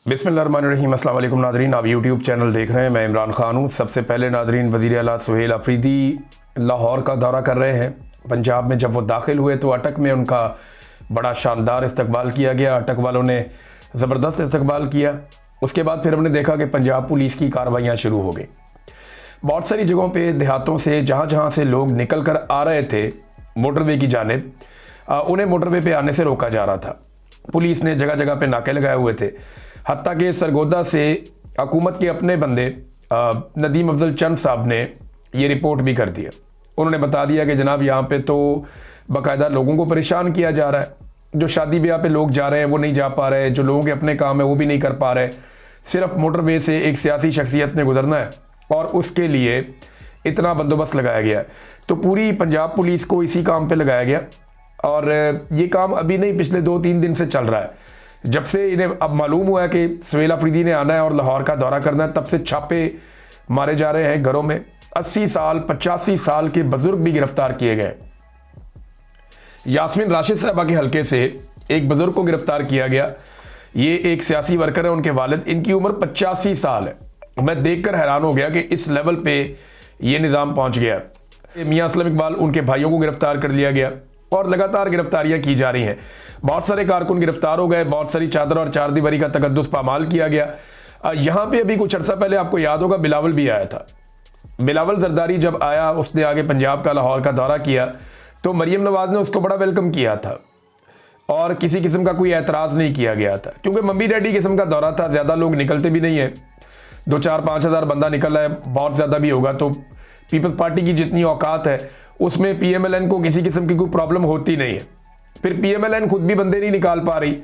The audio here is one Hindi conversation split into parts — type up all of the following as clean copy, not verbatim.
बिस्मिल्लाहिर्रहमानिर्रहीम। अस्सलाम वालेकुम नादरीन, आप यूट्यूब चैनल देख रहे हैं। मैं इमरान खान हूँ। सबसे पहले नादरीन, वज़ीर आला सुहेल अफरीदी लाहौर का दौरा कर रहे हैं। पंजाब में जब वो दाखिल हुए तो अटक में उनका बड़ा शानदार इस्तकबाल किया गया। अटक वालों ने ज़बरदस्त इस्तकबाल किया। उसके बाद फिर हमने देखा कि पंजाब पुलिस की कार्रवाइयाँ शुरू हो गई। बहुत सारी जगहों पर देहातों से जहाँ जहाँ से लोग निकल कर आ रहे थे मोटरवे की जानिब, उन्हें मोटरवे पर आने से रोका जा रहा था। पुलिस ने जगह जगह पे नाके लगाए हुए थे। हत्ता कि सरगोदा से हुकूमत के अपने बंदे नदीम अफजल चंद साहब ने ये रिपोर्ट भी कर दिया। उन्होंने बता दिया कि जनाब यहाँ पे तो बाकायदा लोगों को परेशान किया जा रहा है। जो शादी ब्याह पे लोग जा रहे हैं वो नहीं जा पा रहे, जो लोगों के अपने काम है वो भी नहीं कर पा रहे। सिर्फ मोटरवे से एक सियासी शख्सियत ने गुजरना है और उसके लिए इतना बंदोबस्त लगाया गया है। तो पूरी पंजाब पुलिस को इसी काम पर लगाया गया और ये काम अभी नहीं, पिछले 2-3 दिन से चल रहा है। जब से इन्हें अब मालूम हुआ है कि सुहेल अफरीदी ने आना है और लाहौर का दौरा करना है, तब से छापे मारे जा रहे हैं घरों में। 80 साल 85 साल के बुजुर्ग भी गिरफ्तार किए गए। यास्मीन राशिद साहबा के हलके से एक बुजुर्ग को गिरफ्तार किया गया। ये एक सियासी वर्कर है, उनके वालिद, इनकी उम्र 85 साल है। मैं देखकर हैरान हो गया कि इस लेवल पे ये निज़ाम पहुंच गया। मियां असलम इकबाल, उनके भाइयों को गिरफ्तार कर लिया गया और लगातार गिरफ्तारियां की जा रही हैं। बहुत सारे कारकुन गिरफ्तार हो गए, बहुत सारी चादर और चार दीवारी का तकद्दुस पामाल किया गया। यहां पे अभी कुछ अर्सा पहले आपको याद होगा बिलावल भी आया था। बिलावल जरदारी जब आया, उसने आगे पंजाब का लाहौर का दौरा किया तो मरियम नवाज ने उसको बड़ा वेलकम किया था और किसी किस्म का कोई एतराज़ नहीं किया गया था, क्योंकि मम्मी डैडी किस्म का दौरा था। ज़्यादा लोग निकलते भी नहीं है, 2-4-5 हज़ार बंदा निकल रहा है, बहुत ज़्यादा भी होगा तो पीपल्स पार्टी की जितनी औकात है उसमें पीएमएलएन को किसी किस्म की कोई प्रॉब्लम होती नहीं है। फिर पीएमएलएन खुद भी बंदे नहीं निकाल पा रही,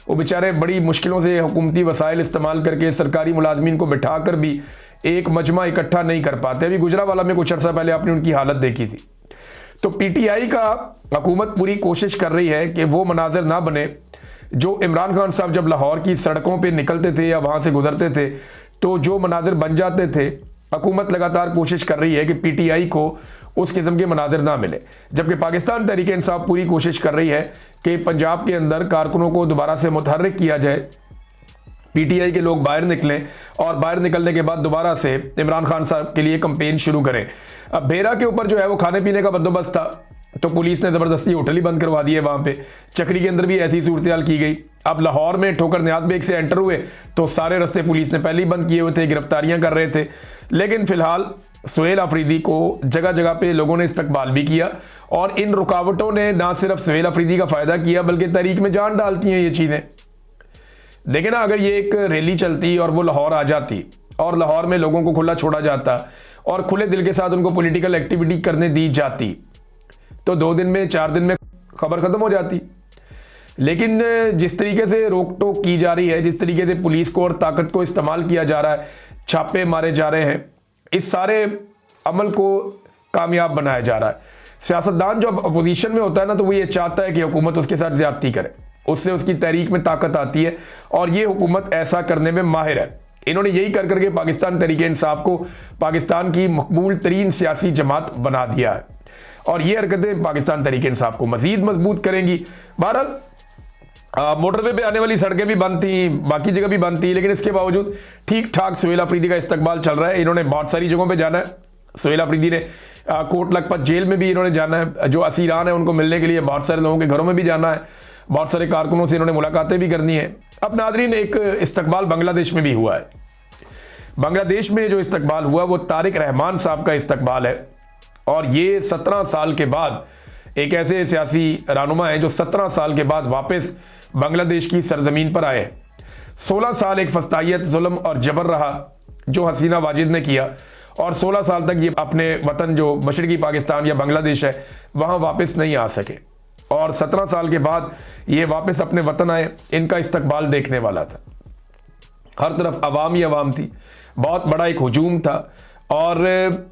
वो बेचारे बड़ी मुश्किलों से हुकूमती वसाइल इस्तेमाल करके सरकारी मुलाजमीन को बिठा कर भी एक मजमा इकट्ठा नहीं कर पाते। अभी गुजरावाला में कुछ अर्सा पहले आपने उनकी हालत देखी थी। तो पीटीआई का हुकूमत पूरी कोशिश कर रही है कि वो मनाजिर ना बने जो इमरान खान साहब जब लाहौर की सड़कों पर निकलते थे या वहाँ से गुजरते थे तो जो मनाजिर बन जाते थे। हुकूमत लगातार कोशिश कर रही है कि पीटीआई को उस किस्म के मनाजिर ना मिले, जबकि पाकिस्तान तहरीक इंसाफ पूरी कोशिश कर रही है कि पंजाब के अंदर कारकुनों को दोबारा से मुतहर्रिक किया जाए, पीटीआई के लोग बाहर निकलें और बाहर निकलने के बाद दोबारा से इमरान खान साहब के लिए कैंपेन शुरू करें। अब भेरा के ऊपर जो है वो खाने पीने का बंदोबस्त था तो पुलिस ने ज़बरदस्ती होटल ही बंद करवा दिए। वहाँ पे चक्री के अंदर भी ऐसी सूरत हाल की गई। अब लाहौर में ठोकर नियाज बेग से एंटर हुए तो सारे रास्ते पुलिस ने पहले ही बंद किए हुए थे, गिरफ्तारियां कर रहे थे। लेकिन फिलहाल सुहेल अफरीदी को जगह जगह पे लोगों ने इस्तकबाल भी किया और इन रुकावटों ने ना सिर्फ सुहेल अफरीदी का फ़ायदा किया बल्कि तहरीक में जान डालती हैं ये चीज़ें। देखिए ना, अगर ये एक रैली चलती और वो लाहौर आ जाती और लाहौर में लोगों को खुला छोड़ा जाता और खुले दिल के साथ उनको पॉलिटिकल एक्टिविटी करने दी जाती तो 2 दिन में 4 दिन में खबर खत्म हो जाती। लेकिन जिस तरीके से रोक टोक की जा रही है, जिस तरीके से पुलिस को और ताकत को इस्तेमाल किया जा रहा है, छापे मारे जा रहे हैं, इस सारे अमल को कामयाब बनाया जा रहा है। सियासतदान जब अपोजिशन में होता है ना तो वो ये चाहता है कि हुकूमत उसके साथ ज्यादती करे, उससे उसकी तहरीक में ताकत आती है और ये हुकूमत ऐसा करने में माहिर है। इन्होंने यही कर करके पाकिस्तान तहरीक इंसाफ को पाकिस्तान की मकबूल तरीन सियासी जमात बना दिया है और ये हरकतें पाकिस्तान तहरीक इंसाफ को मजीद मजबूत करेंगी। बहरहाल मोटरवे पे आने वाली सड़कें भी बंद थी, बाकी जगह भी बंद थी, लेकिन इसके बावजूद ठीक ठाक सुहेल अफरीदी का इस्तकबाल चल रहा है। इन्होंने बहुत सारी जगहों पे जाना है। सुहेल अफरीदी ने कोट लखपत जेल में भी इन्होंने जाना है, जो असीरान है उनको मिलने के लिए बहुत सारे लोगों के घरों में भी जाना है, बहुत सारे कारकुनों से इन्होंने मुलाकातें भी करनी है। अब नादरीन, एक इस्तकबाल बांग्लादेश में भी हुआ है। बांग्लादेश में जो इस्तकबाल हुआ वो तारिक रहमान साहब का इस्तकबाल है और ये 17 साल के बाद एक ऐसे सियासी रहनुमा हैं जो 17 साल के बाद वापस बांग्लादेश की सरजमीन पर आए। 16 साल एक फस्तायत, जुल्म और जबर रहा जो हसीना वाजिद ने किया और 16 साल तक ये अपने वतन जो मशरकी पाकिस्तान या बांग्लादेश है वहाँ वापस नहीं आ सके और 17 साल के बाद ये वापस अपने वतन आए। इनका इस्तकबाल देखने वाला था, हर तरफ अवाम ही अवाम थी, बहुत बड़ा एक हुजूम था और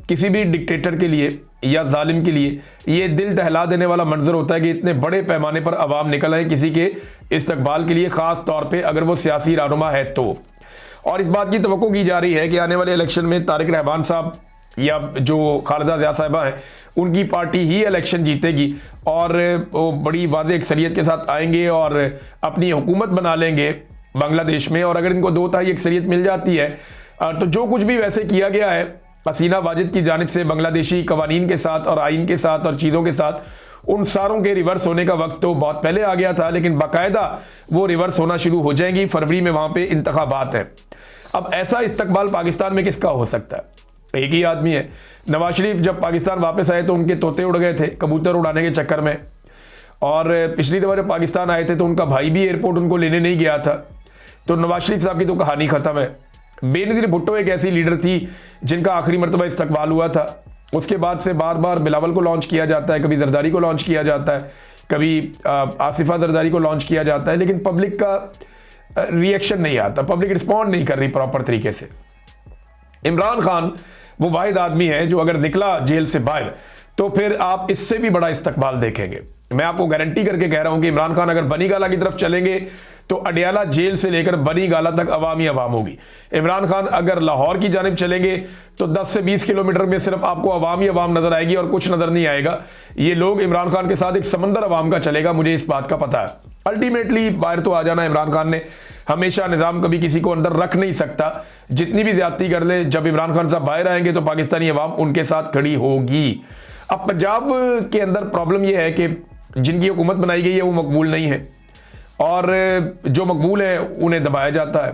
किसी भी डिक्टेटर के लिए या जालिम के लिए ये दिल दहला देने वाला मंजर होता है कि इतने बड़े पैमाने पर अवाम निकल आए किसी के इस्तकबाल के लिए, ख़ास तौर पे अगर वो सियासी रहनुमा है तो। और इस बात की तवक्को की जा रही है कि आने वाले इलेक्शन में तारिक रहमान साहब या जो खालिदा ज़िया साहिबा हैं उनकी पार्टी ही इलेक्शन जीतेगी और वो बड़ी वाज़ेह अक्सरियत के साथ आएंगे और अपनी हुकूमत बना लेंगे बांग्लादेश में, और अगर इनको 2/3 अक्सरियत मिल जाती है तो जो कुछ भी वैसे किया गया है हसीना वाजिद की जानिब से बांग्लादेशी कवानीन के साथ और आइन के साथ और चीज़ों के साथ, उन सारों के रिवर्स होने का वक्त तो बहुत पहले आ गया था, लेकिन बाकायदा वो रिवर्स होना शुरू हो जाएंगी। फरवरी में वहाँ पे इंतखाबात हैं। अब ऐसा इस्तकबाल पाकिस्तान में किसका हो सकता है? एक ही आदमी है। नवाज शरीफ जब पाकिस्तान वापस आए तो उनके तोते उड़ गए थे कबूतर उड़ाने के चक्कर में, और पिछली दफ़ा जब पाकिस्तान आए थे तो उनका भाई भी एयरपोर्ट उनको लेने नहीं गया था। तो नवाज शरीफ साहब की तो कहानी ख़त्म है। बेनज़ीर भुट्टो एक ऐसी लीडर थी जिनका आखिरी मरतबा इस्तकबाल हुआ था। उसके बाद से बार बार बिलावल को लॉन्च किया जाता है, कभी जरदारी को लॉन्च किया जाता है, कभी आसिफा जरदारी को लॉन्च किया जाता है, लेकिन पब्लिक का रिएक्शन नहीं आता, पब्लिक रिस्पॉन्ड नहीं कर रही प्रॉपर तरीके से। इमरान खान वो वाहिद आदमी है जो अगर निकला जेल से बाहर तो फिर आप इससे भी बड़ा इस्तकबाल देखेंगे। मैं आपको गारंटी करके कह रहा हूं कि इमरान खान अगर बनी गाला की तरफ चलेंगे तो अडियाला जेल से लेकर बनी गाला तक अवाम ही अवाम होगी। इमरान खान अगर लाहौर की जानिब चलेंगे तो 10 से 20 किलोमीटर में सिर्फ आपको अवाम ही अवाम नजर आएगी और कुछ नजर नहीं आएगा। ये लोग इमरान खान के साथ एक समंदर अवाम का चलेगा, मुझे इस बात का पता है। अल्टीमेटली बाहर तो आ जाना इमरान खान ने, हमेशा निज़ाम कभी किसी को अंदर रख नहीं सकता, जितनी भी ज्यादती कर ले। जब इमरान खान साहब बाहर आएंगे तो पाकिस्तानी अवाम उनके साथ खड़ी होगी। अब पंजाब के अंदर प्रॉब्लम यह है कि जिनकी हुकूमत बनाई गई है वो मकबूल नहीं है, और जो मकबूल है उन्हें दबाया जाता है,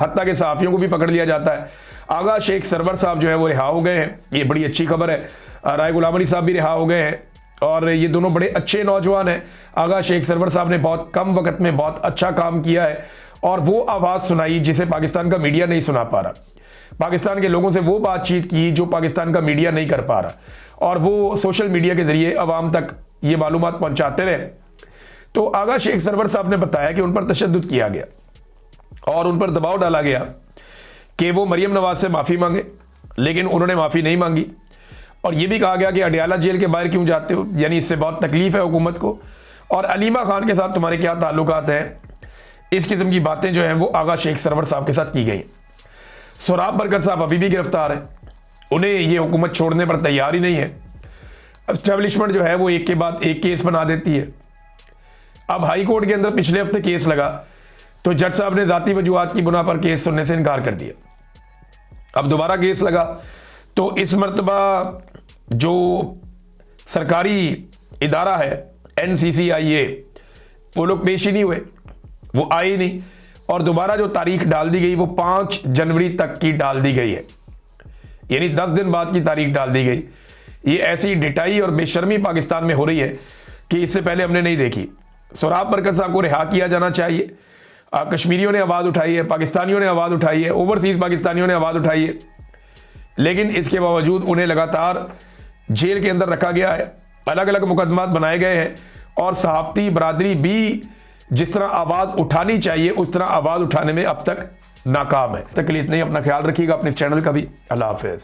हत्ता के सहाफ़ियों को भी पकड़ लिया जाता है। आगा शेख सरवर साहब जो है वो रिहा हो गए हैं, ये बड़ी अच्छी खबर है। राय गुलाम अली साहब भी रिहा हो गए हैं, और ये दोनों बड़े अच्छे नौजवान हैं। आगा शेख सरवर साहब ने बहुत कम वक्त में बहुत अच्छा काम किया है, और वो आवाज़ सुनाई जिसे पाकिस्तान का मीडिया नहीं सुना पा रहा। पाकिस्तान के लोगों से वो बातचीत की जो पाकिस्तान का मीडिया नहीं कर पा रहा, और वो सोशल मीडिया के जरिए अवाम तक ये मालूमात पहुंचाते रहे। तो आगा शेख सरवर साहब ने बताया कि उन पर तशद्दुद किया गया और उन पर दबाव डाला गया कि वो मरियम नवाज से माफ़ी मांगे, लेकिन उन्होंने माफ़ी नहीं मांगी। और ये भी कहा गया कि अडियाला जेल के बाहर क्यों जाते हो, यानी इससे बहुत तकलीफ है हुकूमत को, और अलीमा खान के साथ तुम्हारे क्या ताल्लुकात हैं। इस किस्म की बातें जो हैं वो आगा शेख सरवर साहब के साथ की गई। सोराब बरकत साहब अभी भी गिरफ्तार हैं, उन्हें ये हुकूमत छोड़ने पर तैयार ही नहीं है। एस्टेब्लिशमेंट जो है वो एक के बाद एक केस बना देती है। अब हाई कोर्ट के अंदर पिछले हफ्ते केस लगा तो जज साहब ने जाती वजूहात की बुना पर केस सुनने से इनकार कर दिया। अब दोबारा केस लगा तो इस मरतबा जो सरकारी इदारा है NCCIA, वो लोग पेश ही नहीं हुए, वो आए ही नहीं, और दोबारा जो तारीख डाल दी गई वो 5 जनवरी तक की डाल दी गई है, यानी 10 दिन बाद की तारीख डाल दी गई। ये ऐसी डिटाई और बेशर्मी पाकिस्तान में हो रही है कि इससे पहले हमने नहीं देखी। सोराब बरकत साहब को रिहा किया जाना चाहिए। कश्मीरियों ने आवाज़ उठाई है, पाकिस्तानियों ने आवाज़ उठाई है, ओवरसीज़ पाकिस्तानियों ने आवाज़ उठाई है, लेकिन इसके बावजूद उन्हें लगातार जेल के अंदर रखा गया है, अलग अलग मुकदमात बनाए गए हैं, और सहाफ़ती बरादरी भी जिस तरह आवाज़ उठानी चाहिए उस तरह आवाज़ उठाने में अब तक नाकाम है। तक के लिए इतना ही, अपना ख्याल रखिएगा, अपने चैनल का भी। अल्लाह हाफ़िज़।